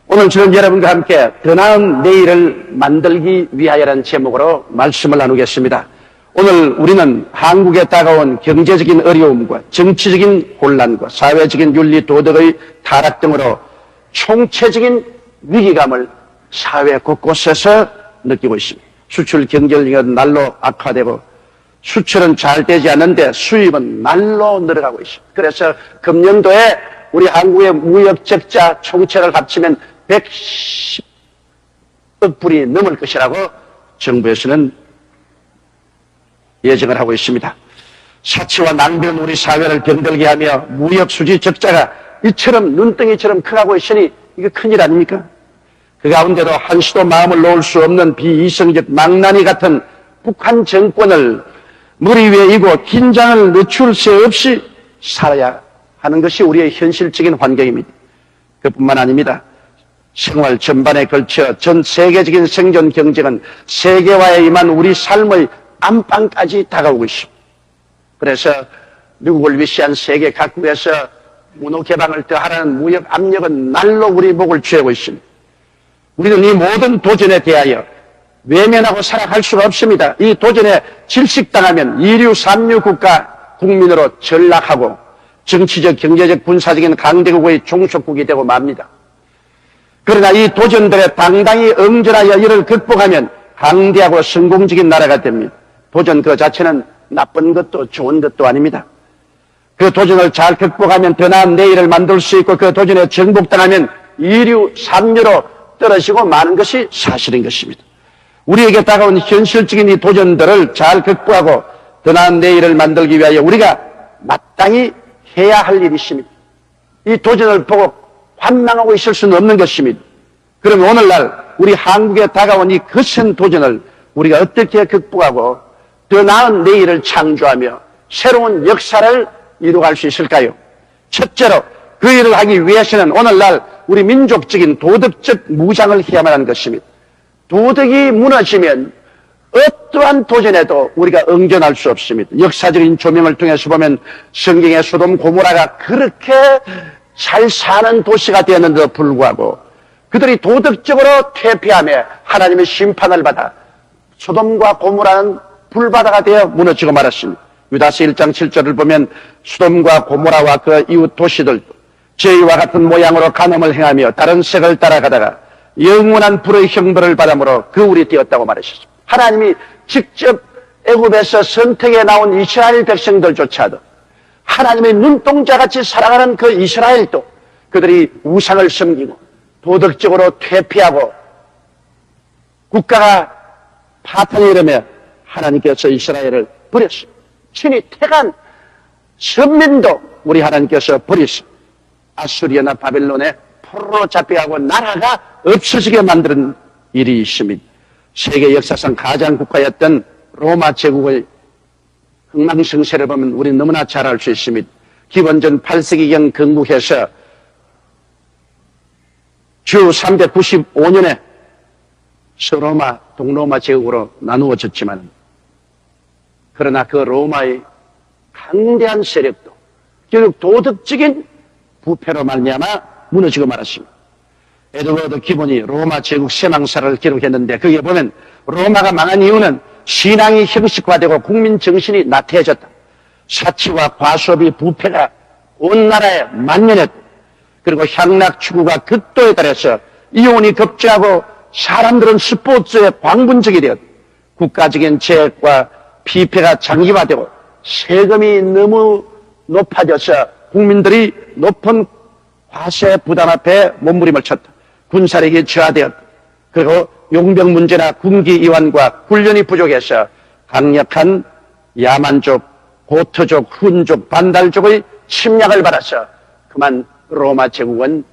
오늘 저는 여러분과 함께 더 나은 내일을 만들기 위하여라는 제목으로 말씀을 나누겠습니다. 오늘 우리는 한국에 다가온 경제적인 어려움과 정치적인 혼란과 사회적인 윤리 도덕의 타락 등으로 총체적인 위기감을 사회 곳곳에서 느끼고 있습니다. 수출 경쟁력이 날로 악화되고 수출은 잘 되지 않는데 수입은 날로 늘어가고 있습니다. 그래서 금년도에 우리 한국의 무역 적자 총체를 합치면 110억 불이 넘을 것이라고 정부에서는 예정을 하고 있습니다. 사치와 낭비는 우리 사회를 병들게 하며 무역 수지 적자가 이처럼 눈덩이처럼 커가고 있으니 이게 큰일 아닙니까? 그 가운데도 한시도 마음을 놓을 수 없는 비이성적 망나니 같은 북한 정권을 머리 위에 이고 긴장을 늦출 새 없이 살아야 하는 것이 우리의 현실적인 환경입니다. 그뿐만 아닙니다. 생활 전반에 걸쳐 전 세계적인 생존 경쟁은 세계화에 임한 우리 삶의 안방까지 다가오고 있습니다. 그래서 미국을 위시한 세계 각국에서 문호 개방을 더하라는 무역 압력은 날로 우리 목을 죄고 있습니다. 우리는 이 모든 도전에 대하여 외면하고 살아갈 수가 없습니다. 이 도전에 질식당하면 이류 삼류 국가 국민으로 전락하고 정치적, 경제적, 군사적인 강대국의 종속국이 되고 맙니다. 그러나 이 도전들에 당당히 응전하여 이를 극복하면 강대하고 성공적인 나라가 됩니다. 도전 그 자체는 나쁜 것도 좋은 것도 아닙니다. 그 도전을 잘 극복하면 더 나은 내일을 만들 수 있고 그 도전에 정복당하면 이류 삼류로 떨어지고 마는 것이 사실인 것입니다. 우리에게 다가온 현실적인 이 도전들을 잘 극복하고 더 나은 내일을 만들기 위하여 우리가 마땅히 해야 할 일이 있습니다. 이 도전을 보고 환망하고 있을 수는 없는 것입니다. 그러면 오늘날 우리 한국에 다가온 이 거센 도전을 우리가 어떻게 극복하고 더 나은 내일을 창조하며 새로운 역사를 이루어갈 수 있을까요? 첫째로 그 일을 하기 위해서는 오늘날 우리 민족적인 도덕적 무장을 해야만 하는 것입니다. 도덕이 무너지면 어떠한 도전에도 우리가 응전할 수 없습니다. 역사적인 조명을 통해서 보면 성경의 소돔 고모라가 그렇게 잘 사는 도시가 되었는데도 불구하고 그들이 도덕적으로 퇴폐하며 하나님의 심판을 받아 소돔과 고모라는 불바다가 되어 무너지고 말았습니다. 유다서 1장 7절을 보면 소돔과 고모라와 그 이웃 도시들도 저희와 같은 모양으로 간음을 행하며 다른 색을 따라가다가 영원한 불의 형벌을 받음으로 그울이 되었다고 말하셨습니다. 하나님이 직접 애굽에서 선택해 나온 이스라엘 백성들조차도 하나님의 눈동자같이 살아가는 그 이스라엘도 그들이 우상을 섬기고 도덕적으로 퇴폐하고 국가가 파탄이 이르며 하나님께서 이스라엘을 버렸습니다. 친히 택한 선민도 우리 하나님께서 버리셨습니다. 아수리아나 바벨론에 포로로 잡혀가고 나라가 없어지게 만드는 일이 있습니다. 세계 역사상 가장 국가였던 로마 제국의 흥망성쇠를 보면 우리는 너무나 잘 알 수 있습니다. 기원전 8세기경 건국해서 주 395년에 서로마, 동로마 제국으로 나누어졌지만 그러나 그 로마의 강대한 세력도 결국 도덕적인 부패로 말미암아 무너지고 말았습니다. 에드워드 기본이 로마 제국 쇠망사를 기록했는데 거기에 보면 로마가 망한 이유는 신앙이 형식화되고 국민 정신이 나태해졌다. 사치와 과소비 부패가 온 나라에 만연했고 그리고 향락 추구가 극도에 달해서 이혼이 급증하고 사람들은 스포츠에 광분적이 되었고 국가적인 재해과 피폐가 장기화되고 세금이 너무 높아져서 국민들이 높은 과세 부담 앞에 몸부림을 쳤다. 군사력이 저하되었다. 그리고 용병 문제나 군기 이완과 훈련이 부족해서 강력한 야만족, 고트족, 훈족, 반달족의 침략을 받아서 그만 로마 제국은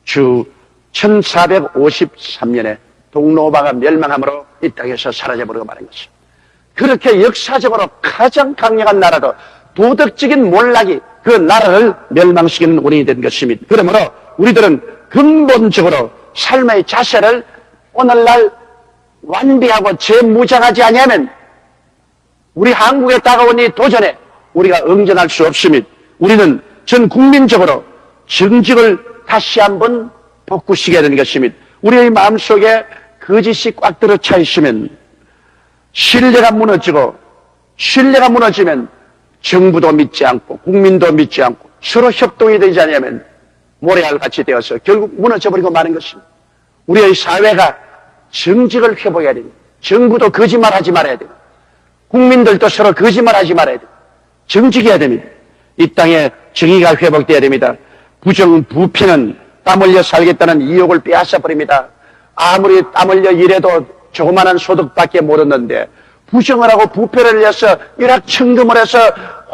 주 1453년에 동로마가 멸망함으로 이 땅에서 사라져버리고 말한 것입니다. 그렇게 역사적으로 가장 강력한 나라도 도덕적인 몰락이 그 나라를 멸망시키는 원인이 된 것입니다. 그러므로 우리들은 근본적으로 삶의 자세를 오늘날 완비하고 재무장하지 아니하면 우리 한국에 다가온 이 도전에 우리가 응전할 수 없습니다. 우리는 전 국민적으로 정직을 다시 한번 복구시켜야 되는 것입니다. 우리의 마음속에 거짓이 꽉 들어 차 있으면 신뢰가 무너지면 정부도 믿지 않고 국민도 믿지 않고 서로 협동이 되지 않으면 모래알같이 되어서 결국 무너져버리고 마는 것입니다. 우리의 사회가 정직을 회복해야 됩니다. 정부도 거짓말하지 말아야 됩니다. 국민들도 서로 거짓말하지 말아야 됩니다. 정직해야 됩니다. 이 땅에 정의가 회복돼야 됩니다. 부정부패는 땀 흘려 살겠다는 의욕을 빼앗아버립니다. 아무리 땀 흘려 일해도 조그마한 소득밖에 못 얻는데 부정을 하고 부패를 해서 일확천금을 해서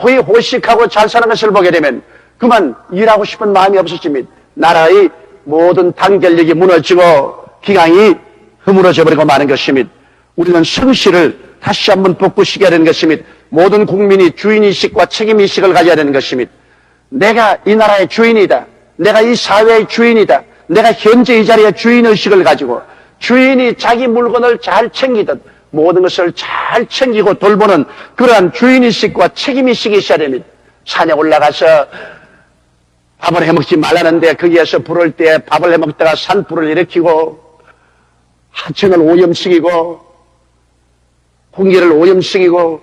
호의호식하고 잘 사는 것을 보게 되면 그만 일하고 싶은 마음이 없어집니다. 나라의 모든 단결력이 무너지고 기강이 허물어져 버리고 마는 것입니다. 우리는 성실을 다시 한번 복구시켜야 되는 것입니다. 모든 국민이 주인의식과 책임의식을 가져야 되는 것입니다. 내가 이 나라의 주인이다. 내가 이 사회의 주인이다. 내가 현재 이 자리의 주인의식을 가지고 주인이 자기 물건을 잘 챙기듯 모든 것을 잘 챙기고 돌보는 그러한 주인의식과 책임의식이 있어야 됩니다. 산에 올라가서 밥을 해먹지 말라는데 거기에서 불을 때 밥을 해먹다가 산불을 일으키고 하천을 오염시키고 공기를 오염시키고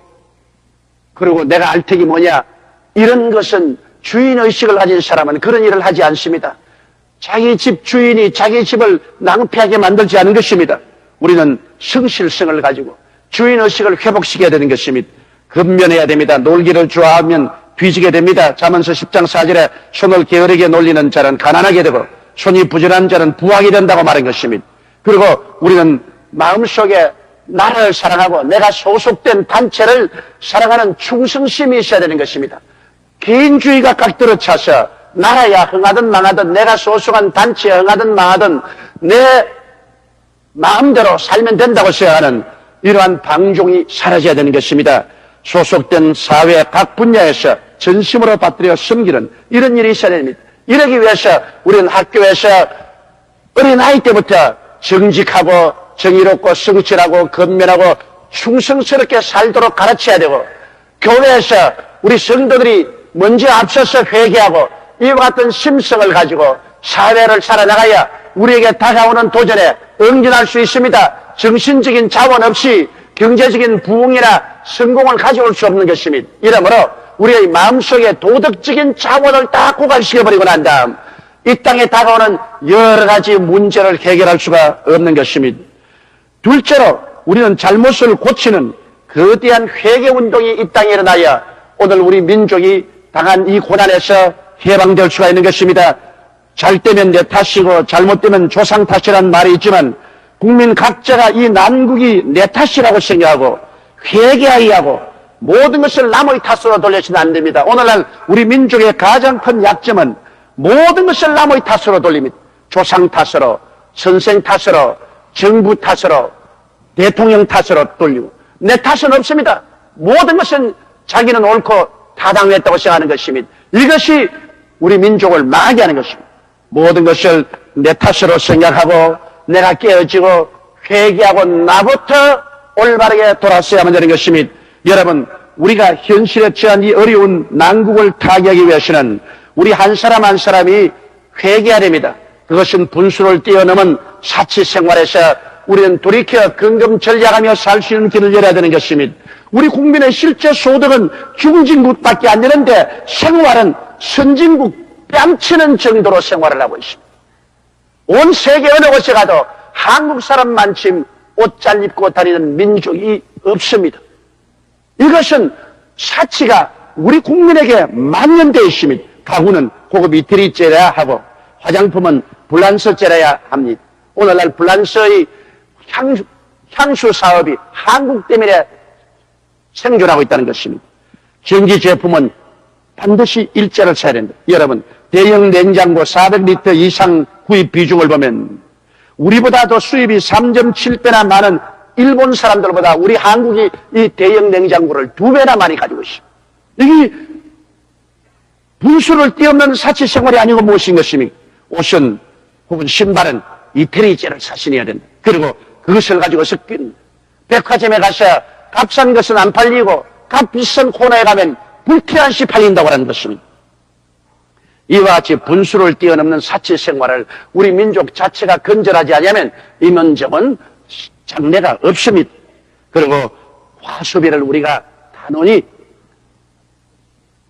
그리고 내가 알턱이 뭐냐 이런 것은 주인의식을 가진 사람은 그런 일을 하지 않습니다. 자기 집 주인이 자기 집을 낭패하게 만들지 않은 것입니다. 우리는 성실성을 가지고 주인의식을 회복시켜야 되는 것입니다. 근면해야 됩니다. 놀기를 좋아하면 뒤지게 됩니다. 잠언서 10장 4절에 손을 게으르게 놀리는 자는 가난하게 되고 손이 부지런한 자는 부하게 된다고 말한 것입니다. 그리고 우리는 마음속에 나라를 사랑하고 내가 소속된 단체를 사랑하는 충성심이 있어야 되는 것입니다. 개인주의가 깍들어 차서 나라야 흥하든 망하든 내가 소속한 단체에 흥하든 망하든 내 마음대로 살면 된다고 생각하는 이러한 방종이 사라져야 되는 것입니다. 소속된 사회 각 분야에서 전심으로 받들여 섬기는 이런 일이 있어야 됩니다. 이러기 위해서 우리는 학교에서 어린 아이 때부터 정직하고 정의롭고 성실하고 근면하고 충성스럽게 살도록 가르쳐야 되고 교회에서 우리 성도들이 먼저 앞서서 회개하고 이와 같은 심성을 가지고 사회를 살아나가야 우리에게 다가오는 도전에 응전할 수 있습니다. 정신적인 자원 없이 경제적인 부흥이나 성공을 가져올 수 없는 것입니다. 이러므로 우리의 마음속에 도덕적인 자원을 다 고갈시켜버리고 난 다음 이 땅에 다가오는 여러 가지 문제를 해결할 수가 없는 것입니다. 둘째로 우리는 잘못을 고치는 거대한 회개운동이 이 땅에 일어나야 오늘 우리 민족이 당한 이 고난에서 해방될 수가 있는 것입니다. 잘 되면 내 탓이고 잘못되면 조상 탓이라는 말이 있지만 국민 각자가 이 난국이 내 탓이라고 생각하고 회개하여야 하고 모든 것을 남의 탓으로 돌려서는 안 됩니다. 오늘날 우리 민족의 가장 큰 약점은 모든 것을 남의 탓으로 돌립니다. 조상 탓으로, 선생 탓으로, 정부 탓으로, 대통령 탓으로 돌리고 내 탓은 없습니다. 모든 것은 자기는 옳고 타당했다고 생각하는 것입니다. 이것이 우리 민족을 망하게 하는 것입니다. 모든 것을 내 탓으로 생각하고 내가 깨어지고 회개하고 나부터 올바르게 돌아서야만 되는 것입니다. 여러분, 우리가 현실에 처한 이 어려운 난국을 타개하기 위해서는 우리 한 사람 한 사람이 회개해야 됩니다. 그것은 분수를 뛰어넘은 사치 생활에서 우리는 돌이켜 근검 전략하며 살 수 있는 길을 열어야 되는 것입니다. 우리 국민의 실제 소득은 중진국밖에 안 되는데 생활은 선진국 뺨치는 정도로 생활을 하고 있습니다. 온 세계 어느 곳에 가도 한국 사람만큼 옷 잘 입고 다니는 민족이 없습니다. 이것은 사치가 우리 국민에게 만연되어 있습니다. 가구는 고급 이태리째라야 하고 화장품은 불란서째라야 합니다. 오늘날 불란서의 향수 사업이 한국 때문에 생존하고 있다는 것입니다. 전기 제품은 반드시 일제를 써야 된다. 여러분, 대형 냉장고 400리터 이상 구입 비중을 보면 우리보다도 수입이 3.7배나 많은 일본 사람들보다 우리 한국이 이 대형 냉장고를 2배나 많이 가지고 있습니다. 이게 분수를 띄엄는 사치 생활이 아니고 무엇인 것입니까? 옷은 혹은 신발은 이태리제를 사신해야 된다. 그리고 그것을 가지고 섞인 백화점에 가서 값싼 것은 안 팔리고 값 비싼 코너에 가면 불쾌한시 팔린다고 하는 것입니다. 이와 같이 분수를 뛰어넘는 사치 생활을 우리 민족 자체가 건절하지 않으면 이 민족은 장래가 없습니다. 그리고 과소비를 우리가 단원히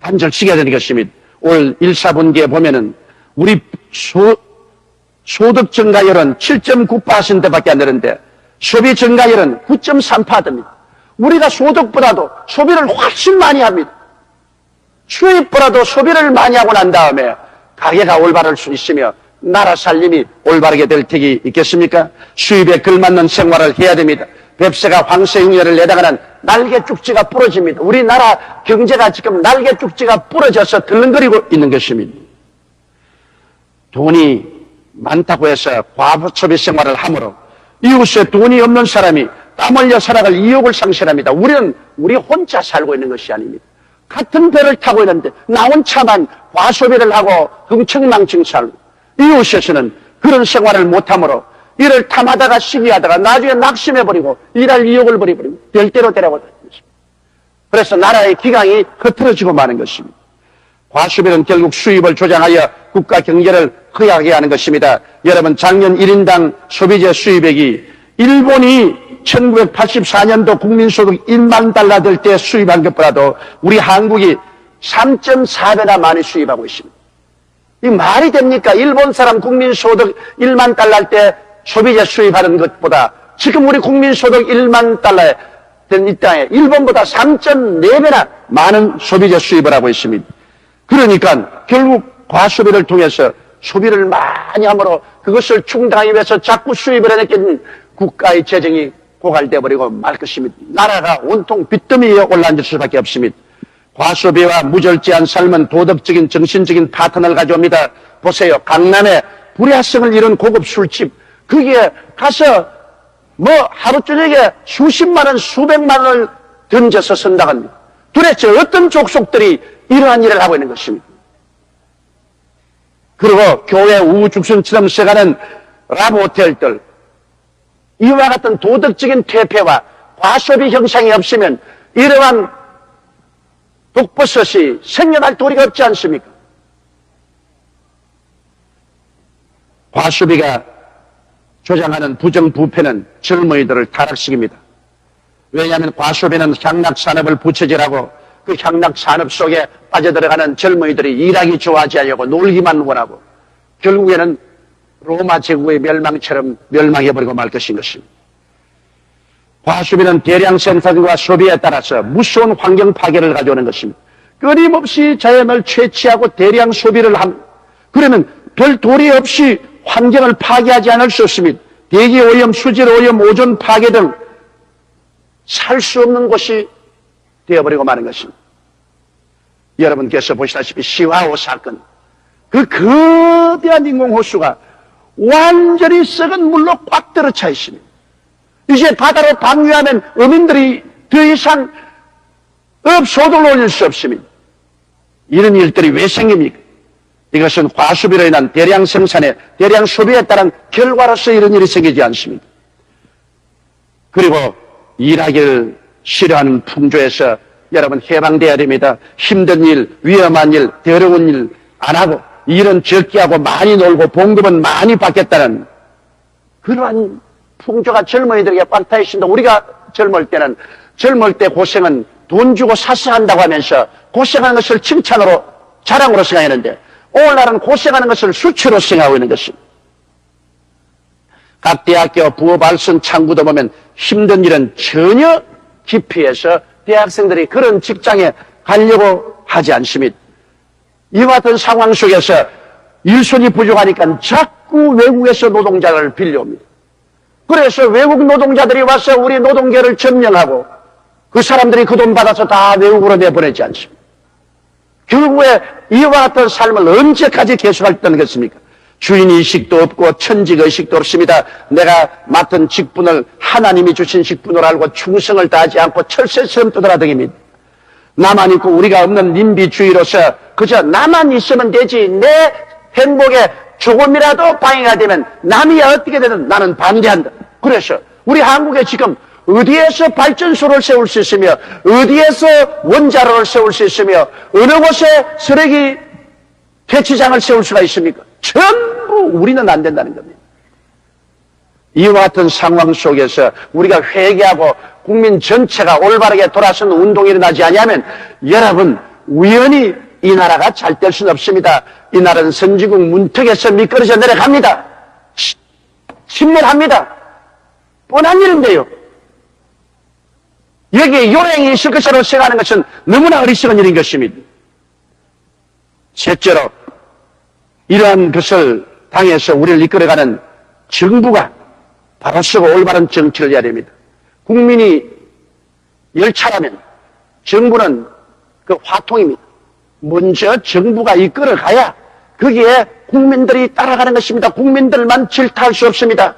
단절시켜야 되는 것입니다. 올 1사분기에 보면은 우리 소득 증가율은 7.9%밖에 안 되는데 소비 증가율은 9.3%입니다. 우리가 소득보다도 소비를 훨씬 많이 합니다. 수입보다도 소비를 많이 하고 난 다음에 가게가 올바를 수 있으며 나라 살림이 올바르게 될 택이 있겠습니까? 수입에 걸맞는 생활을 해야 됩니다. 뱁새가 황새흉내를 내다가는 날개 쭉지가 부러집니다. 우리나라 경제가 지금 날개 쭉지가 부러져서 들렁거리고 있는 것입니다. 돈이 많다고 해서 과소비 생활을 하므로 이웃에 돈이 없는 사람이 땀 흘려 살아갈 이욕을 상실합니다. 우리 혼자 살고 있는 것이 아닙니다. 같은 배를 타고 있는데 나 혼자만 과소비를 하고 흥청망청 살고 이웃에서는 그런 생활을 못하므로 이를 탐하다가 시기하다가 나중에 낙심해버리고 일할 이욕을 버리고 될 대로 되라고 하는 것입니다. 그래서 나라의 기강이 흐트러지고 마는 것입니다. 과소비는 결국 수입을 조장하여 국가 경제를 허약하게 하는 것입니다. 여러분 작년 1인당 소비재 수입액이 일본이 1984년도 국민소득 1만 달러 될 때 수입한 것보다도 우리 한국이 3.4배나 많이 수입하고 있습니다. 이 말이 됩니까? 일본 사람 국민소득 1만 달러 할 때 소비재 수입하는 것보다 지금 우리 국민소득 1만 달러에 된 이 땅에 일본보다 3.4배나 많은 소비재 수입을 하고 있습니다. 그러니까 결국 과소비를 통해서 소비를 많이 함으로 그것을 충당하기 위해서 자꾸 수입을 해냈겠는 국가의 재정이 고갈돼 버리고 말 것입니다. 나라가 온통 빚더미에 올라앉을 수밖에 없습니다. 과소비와 무절제한 삶은 도덕적인 정신적인 파탄을 가져옵니다. 보세요. 강남에 불야성을 이룬 고급 술집 거기에 가서 하루 저녁에 수십만 원 수백만 원을 던져서 쓴다고 합니다. 도대체 어떤 족속들이 이러한 일을 하고 있는 것입니다. 그리고 교회 우후죽순처럼 써가는 라브호텔들 이와 같은 도덕적인 퇴폐와 과소비 형상이 없으면 이러한 독버섯이 생겨날 도리가 없지 않습니까? 과소비가 조장하는 부정부패는 젊은이들을 타락시킵니다. 왜냐하면 과소비는 향락산업을 부채질하고 그 향락산업 속에 빠져들어가는 젊은이들이 일하기 좋아하지 않고 놀기만 원하고 결국에는 로마 제국의 멸망처럼 멸망해버리고 말 것인 것입니다. 과소비는 대량 생산과 소비에 따라서 무서운 환경 파괴를 가져오는 것입니다. 끊임없이 자연을 채취하고 대량 소비를 합니다. 그러면 별 도리 없이 환경을 파괴하지 않을 수 없습니다. 대기 오염, 수질 오염, 오존 파괴 등 살 수 없는 곳이 되어버리고 마는 것입니다. 여러분께서 보시다시피 시화호 사건, 그 거대한 인공호수가 완전히 썩은 물로 꽉 들어차 있습니다. 이제 바다로 방류하면 어민들이 더 이상 업소득을 올릴 수 없습니다. 이런 일들이 왜 생깁니까? 이것은 과소비로 인한 대량 생산에 대량 소비에 따른 결과로서 이런 일이 생기지 않습니다. 그리고 일하기를 싫어하는 풍조에서 여러분 해방돼야 됩니다. 힘든 일, 위험한 일, 더러운 일 안 하고 일은 적게 하고 많이 놀고 봉급은 많이 받겠다는 그러한 풍조가 젊은이들에게 꽉타 있습니다. 우리가 젊을 때 고생은 돈 주고 사서 한다고 하면서 고생하는 것을 칭찬으로 자랑으로 생각했는데 오늘날은 고생하는 것을 수치로 생각하고 있는 것입니다. 각 대학교 부업 알선 창구도 보면 힘든 일은 전혀 기피해서 대학생들이 그런 직장에 가려고 하지 않습니다. 이와 같은 상황 속에서 일손이 부족하니까 자꾸 외국에서 노동자를 빌려옵니다. 그래서 외국 노동자들이 와서 우리 노동계를 점령하고 그 사람들이 그 돈 받아서 다 외국으로 내보내지 않습니다. 결국에 이와 같은 삶을 언제까지 계속할 거겠습니까? 주인의식도 없고 천직의식도 없습니다. 내가 맡은 직분을 하나님이 주신 직분으로 알고 충성을 다하지 않고 철새처럼 떠돌아다닙니다. 나만 있고 우리가 없는 님비주의로서 그저 나만 있으면 되지 내 행복에 조금이라도 방해가 되면 남이 어떻게 되든 나는 반대한다. 그래서 우리 한국에 지금 어디에서 발전소를 세울 수 있으며 어디에서 원자로를 세울 수 있으며 어느 곳에 쓰레기 퇴치장을 세울 수가 있습니까? 전부 우리는 안 된다는 겁니다. 이와 같은 상황 속에서 우리가 회개하고 국민 전체가 올바르게 돌아서는 운동이 일어나지 아니하면 여러분 우연히 이 나라가 잘 될 수는 없습니다. 이 나라는 선진국 문턱에서 미끄러져 내려갑니다. 침몰합니다. 뻔한 일인데요. 여기에 요령이 있을 것이라고 생각하는 것은 너무나 어리석은 일인 것입니다. 셋째로 이러한 것을 당해서 우리를 이끌어가는 정부가 바로 서고 올바른 정치를 해야 됩니다. 국민이 열차라면 정부는 그 화통입니다. 먼저 정부가 이끌어가야 거기에 국민들이 따라가는 것입니다. 국민들만 질타할 수 없습니다.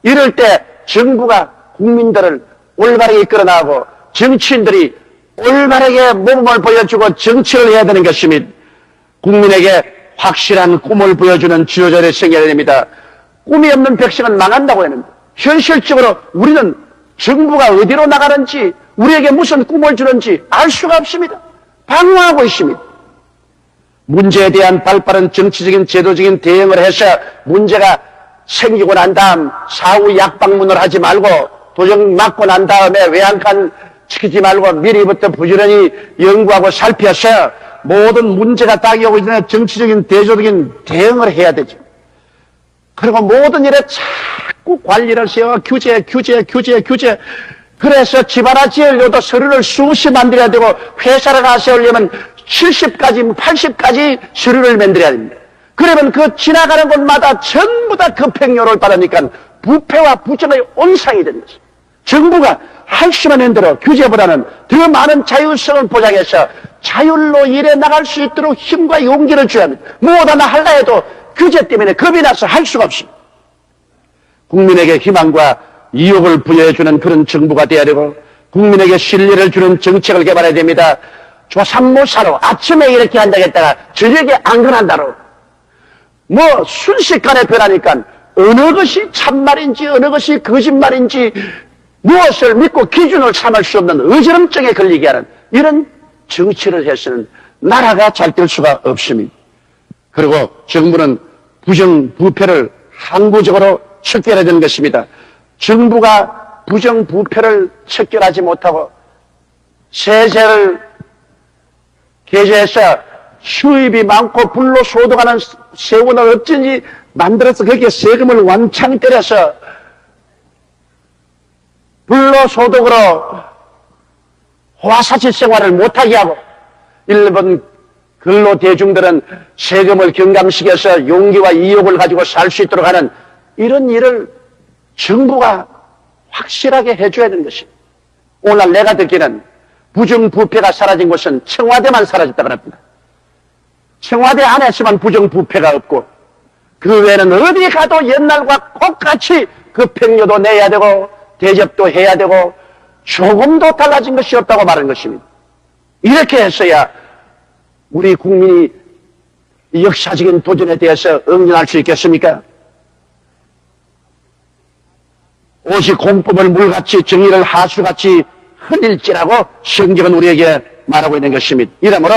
이럴 때 정부가 국민들을 올바르게 이끌어 나가고 정치인들이 올바르게 모범을 보여주고 정치를 해야 되는 것입니다. 국민에게 확실한 꿈을 보여주는 지도자를 생겨야 됩니다. 꿈이 없는 백성은 망한다고 합니다. 현실적으로 우리는 정부가 어디로 나가는지 우리에게 무슨 꿈을 주는지 알 수가 없습니다. 방황하고 있습니다. 문제에 대한 발빠른 정치적인 제도적인 대응을 해서 문제가 생기고 난 다음 사후 약방문을 하지 말고 도정 맞고 난 다음에 외양간 시키지 말고 미리부터 부지런히 연구하고 살펴서 모든 문제가 따기오기 전에 정치적인 대조적인 대응을 해야 되죠. 그리고 모든 일에 자꾸 관리를 세워 규제. 그래서 집 하나 지으려도 서류를 수없이 만들어야 되고 회사를 하나 세우려면 70가지, 80가지 서류를 만들어야 됩니다. 그러면 그 지나가는 곳마다 전부 다 급행료를 받으니까 부패와 부정의 온상이 되는 것입니다. 정부가 할 수만 있는 대로 규제보다는 더 많은 자율성을 보장해서 자율로 일해 나갈 수 있도록 힘과 용기를 줘야 합니다. 뭐 하나 하려 해도 규제 때문에 겁이 나서 할 수가 없습니다. 국민에게 희망과 이욕을 부여해주는 그런 정부가 되어야 되고 국민에게 신뢰를 주는 정책을 개발해야 됩니다. 조삼모사로 아침에 이렇게 한다겠다가 저녁에 안 그런다로 뭐 순식간에 변하니까 어느 것이 참말인지 어느 것이 거짓말인지 무엇을 믿고 기준을 삼을 수 없는 어지럼증에 걸리게 하는 이런 정치를 해서는 나라가 잘 될 수가 없습니다. 그리고 정부는 부정부패를 항구적으로 척결해야 되는 것입니다. 정부가 부정부패를 척결하지 못하고 세제를 개조해서 수입이 많고 불로소득하는 세원을 어쩐지 만들어서 거기에 세금을 왕창 때려서 불로소득으로 호화사치 생활을 못하게 하고 일본 근로대중들은 세금을 경감시켜서 용기와 이욕을 가지고 살 수 있도록 하는 이런 일을 정부가 확실하게 해줘야 되는 것입니다. 오늘 내가 듣기는 부정부패가 사라진 것은 청와대만 사라졌다고 합니다. 청와대 안에서만 부정부패가 없고 그 외에는 어디 가도 옛날과 똑같이 급행료도 내야 되고 대접도 해야 되고 조금도 달라진 것이 없다고 말하는 것입니다. 이렇게 했어야 우리 국민이 역사적인 도전에 대해서 응연할 수 있겠습니까? 오직 공법을 물같이 정의를 하수같이 흔일지라고 성경은 우리에게 말하고 있는 것입니다. 이러므로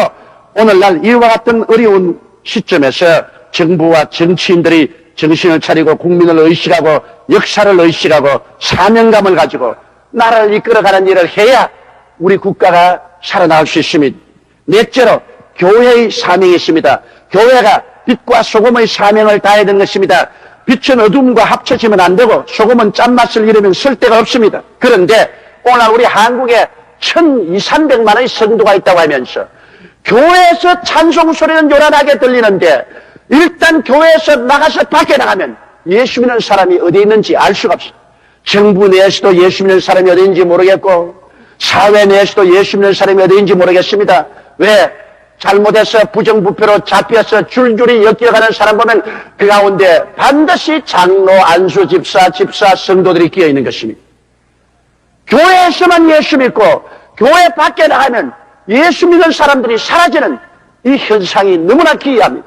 오늘날 이와 같은 어려운 시점에서 정부와 정치인들이 정신을 차리고 국민을 의식하고 역사를 의식하고 사명감을 가지고 나라를 이끌어가는 일을 해야 우리 국가가 살아나갈 수 있습니다. 넷째로 교회의 사명이 있습니다. 교회가 빛과 소금의 사명을 다해야 되는 것입니다. 빛은 어둠과 합쳐지면 안 되고 소금은 짠맛을 잃으면 쓸 데가 없습니다. 그런데 오늘 우리 한국에 1,200~300만의 성도가 있다고 하면서 교회에서 찬송 소리는 요란하게 들리는데 일단 교회에서 나가서 밖에 나가면 예수 믿는 사람이 어디 있는지 알 수가 없어요. 정부 내에서도 예수 믿는 사람이 어디 있는지 모르겠고 사회 내에서도 예수 믿는 사람이 어디 있는지 모르겠습니다. 왜? 잘못해서 부정부패로 잡혀서 줄줄이 엮여가는 사람 보면 그 가운데 반드시 장로, 안수, 집사, 성도들이 끼어 있는 것입니다. 교회에서만 예수 믿고 교회 밖에 나가면 예수 믿는 사람들이 사라지는 이 현상이 너무나 기이합니다.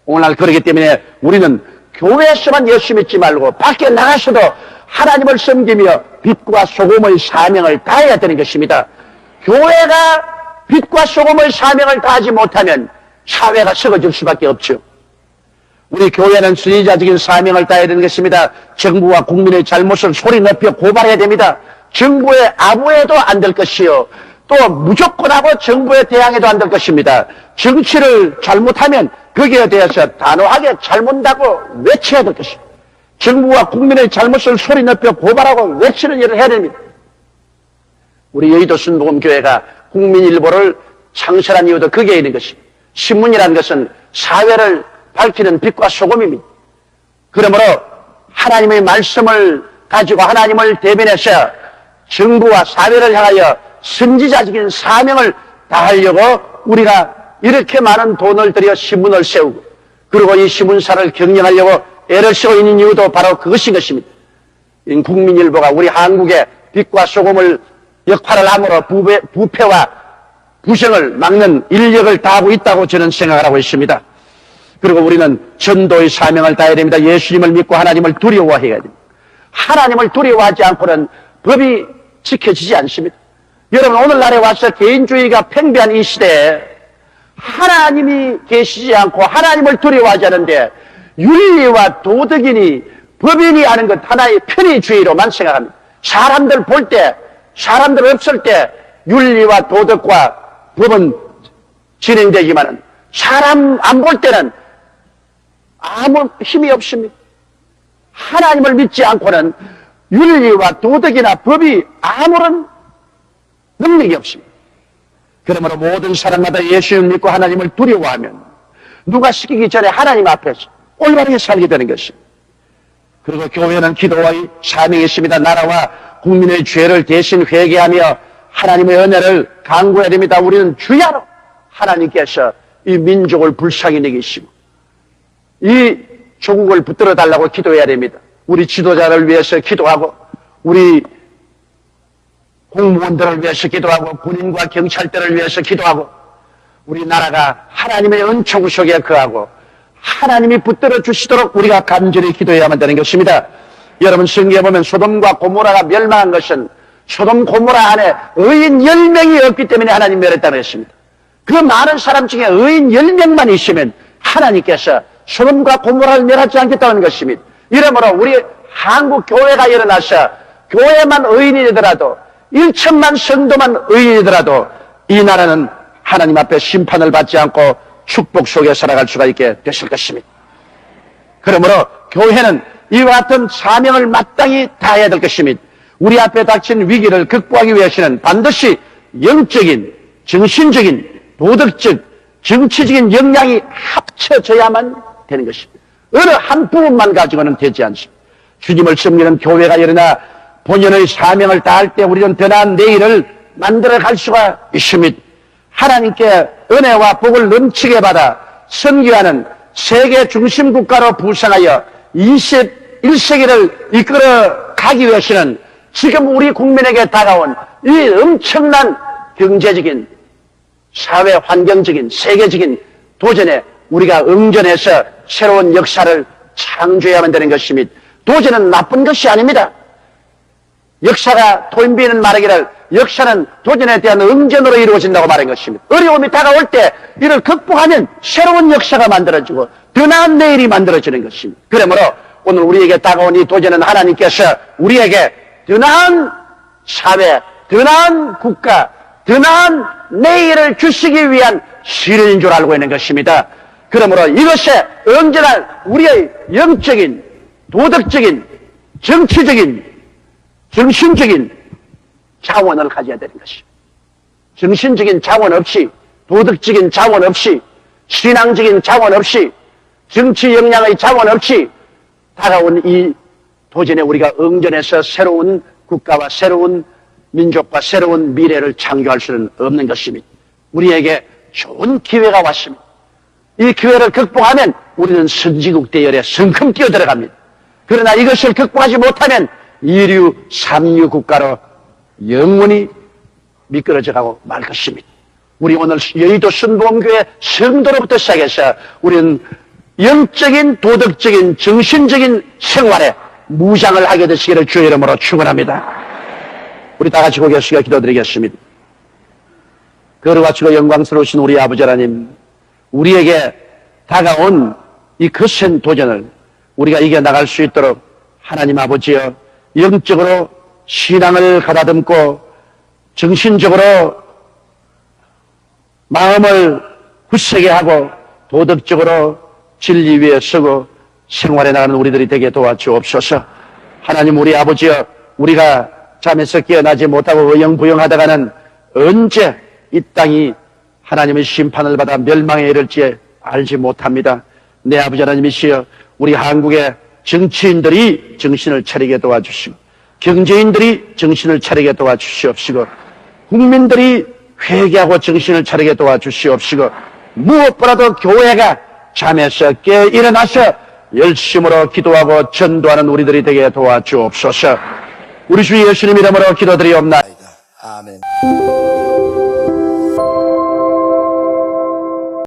오늘날 그렇기 때문에 우리는 교회에서만 예수 믿지 말고 밖에 나가서도 하나님을 섬기며 빛과 소금의 사명을 다해야 되는 것입니다. 교회가 빛과 소금의 사명을 다하지 못하면 사회가 썩어질 수밖에 없죠. 우리 교회는 순위자적인 사명을 다해야 되는 것입니다. 정부와 국민의 잘못을 소리 높여 고발해야 됩니다. 정부에 아부해도 안 될 것이요, 또 무조건하고 정부에 대항해도 안 될 것입니다. 정치를 잘못하면 거기에 대해서 단호하게 잘못다고 외쳐야 될 것입니다. 정부와 국민의 잘못을 소리 높여 고발하고 외치는 일을 해야 됩니다. 우리 여의도 순복음교회가 국민일보를 창설한 이유도 거기에 있는 것입니다. 신문이라는 것은 사회를 밝히는 빛과 소금입니다. 그러므로 하나님의 말씀을 가지고 하나님을 대변해서 정부와 사회를 향하여 선지자적인 사명을 다하려고 우리가 이렇게 많은 돈을 들여 신문을 세우고, 그리고 이 신문사를 경영하려고 애를 쓰고 있는 이유도 바로 그것인 것입니다. 국민일보가 우리 한국의 빛과 소금을 역할을 함으로 부패와 부정을 막는 인력을 다하고 있다고 저는 생각을 하고 있습니다. 그리고 우리는 전도의 사명을 다해야 됩니다. 예수님을 믿고 하나님을 두려워해야 됩니다. 하나님을 두려워하지 않고는 법이 지켜지지 않습니다. 여러분, 오늘날에 와서 개인주의가 팽배한 이 시대에 하나님이 계시지 않고 하나님을 두려워하지 않는데 윤리와 도덕이니 법인이 하는 것 하나의 편의주의로만 생각합니다. 사람들 볼 때, 사람들 없을 때 윤리와 도덕과 법은 진행되지만은 사람 안 볼 때는 아무 힘이 없습니다. 하나님을 믿지 않고는 윤리와 도덕이나 법이 아무런 능력이 없습니다. 그러므로 모든 사람마다 예수님을 믿고 하나님을 두려워하면 누가 시키기 전에 하나님 앞에서 올바르게 살게 되는 것입니다. 그리고 교회는 기도의 사명이 있습니다. 나라와 국민의 죄를 대신 회개하며 하나님의 은혜를 간구해야 됩니다. 우리는 주야로 하나님께서 이 민족을 불쌍히 여기시고 이 조국을 붙들어 달라고 기도해야 됩니다. 우리 지도자를 위해서 기도하고, 우리 공무원들을 위해서 기도하고, 군인과 경찰들을 위해서 기도하고, 우리나라가 하나님의 은총 속에 거하고 하나님이 붙들어 주시도록 우리가 간절히 기도해야만 되는 것입니다. 여러분, 성경에 보면 소돔과 고모라가 멸망한 것은 소돔 고모라 안에 의인 10명이 없기 때문에 하나님 멸했다는 것입니다. 그 많은 사람 중에 의인 10명만 있으면 하나님께서 소돔과 고모라를 멸하지 않겠다는 것입니다. 이러므로 우리 한국 교회가 일어나서 교회만 의인이 되더라도 1천만 성도만 의인이 되더라도 이 나라는 하나님 앞에 심판을 받지 않고 축복 속에 살아갈 수가 있게 되실 것입니다. 그러므로 교회는 이와 같은 사명을 마땅히 다해야 될 것입니다. 우리 앞에 닥친 위기를 극복하기 위해서는 반드시 영적인, 정신적인, 도덕적, 정치적인 역량이 합쳐져야만 되는 것입니다. 어느 한 부분만 가지고는 되지 않습니다. 주님을 섬기는 교회가 일어나 본연의 사명을 다할 때 우리는 더 나은 내일을 만들어 갈 수가 있습니다. 하나님께 은혜와 복을 넘치게 받아 선교하는 세계 중심 국가로 부상하여 21세기를 이끌어 가기 위해서는 지금 우리 국민에게 다가온 이 엄청난 경제적인, 사회 환경적인, 세계적인 도전에 우리가 응전해서 새로운 역사를 창조해야만 되는 것입니다. 도전은 나쁜 것이 아닙니다. 역사가 토인비는 말하기를 역사는 도전에 대한 응전으로 이루어진다고 말한 것입니다. 어려움이 다가올 때 이를 극복하면 새로운 역사가 만들어지고 더 나은 내일이 만들어지는 것입니다. 그러므로 오늘 우리에게 다가온 이 도전은 하나님께서 우리에게 더 나은 사회, 더 나은 국가, 더 나은 내일을 주시기 위한 시련인 줄 알고 있는 것입니다. 그러므로 이것에 응전할 우리의 영적인, 도덕적인, 정치적인, 정신적인 자원을 가져야 되는 것입니다. 정신적인 자원 없이, 도덕적인 자원 없이, 신앙적인 자원 없이, 정치 역량의 자원 없이 다가온 이 도전에 우리가 응전해서 새로운 국가와 새로운 민족과 새로운 미래를 창조할 수는 없는 것입니다. 우리에게 좋은 기회가 왔습니다. 이 기회를 극복하면 우리는 선진국 대열에 성큼 뛰어들어갑니다. 그러나 이것을 극복하지 못하면 이류, 삼류 국가로 영원히 미끄러져 가고 말 것입니다. 우리 오늘 여의도 순복음교회 성도로부터 시작해서 우리는 영적인, 도덕적인, 정신적인 생활에 무장을 하게 되시기를 주의 이름으로 축원합니다. 우리 다 같이 고개 숙여 기도드리겠습니다. 거룩하시고 영광스러우신 우리 아버지 하나님, 우리에게 다가온 이 거센 도전을 우리가 이겨나갈 수 있도록 하나님 아버지여, 영적으로 신앙을 가다듬고 정신적으로 마음을 굳세게 하고 도덕적으로 진리 위에 서고 생활해 나가는 우리들이 되게 도와주옵소서. 하나님 우리 아버지여, 우리가 잠에서 깨어나지 못하고 어영부영하다가는 언제 이 땅이 하나님의 심판을 받아 멸망에 이를지 알지 못합니다. 내 아버지 하나님이시여, 우리 한국의 정치인들이 정신을 차리게 도와주시고 경제인들이 정신을 차리게 도와주시옵시고 국민들이 회개하고 정신을 차리게 도와주시옵시고 무엇보다도 교회가 잠에서 깨어 일어나서 열심으로 기도하고 전도하는 우리들이 되게 도와주옵소서. 우리 주 예수님 이름으로 기도드리옵나이다. 아멘.